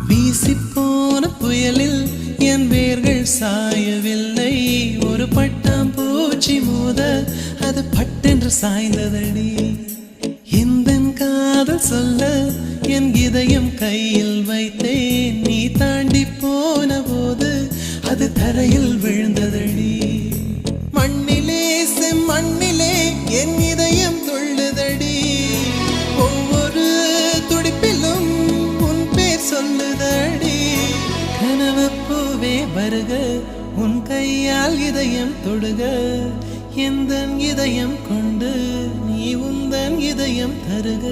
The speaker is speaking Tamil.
வீசிப்போன புயலில் என் வேர்கள் சாயவில்லை. ஒரு பட்டாம்பூச்சி மோத அது பட்டென்று சாய்ந்ததடி. இந்த காதல் சொல்ல என் இதயம் கையில் வைத்தேன். நீ தாண்டி போன போது அது தரையில் விழுந்ததடி. மண்ணிலே செம்மண்ணிலே என் இதயம் துள்ளுதடி. ஒவ்வொரு துடிப்பிலும் உன் பேர் சொல்லுதடி. கனவு பூவே வருக, உன் கையால் இதயம் தொடுக. எந்தன் இதயம் கொண்டு நீ உந்தன் இதயம் தருக.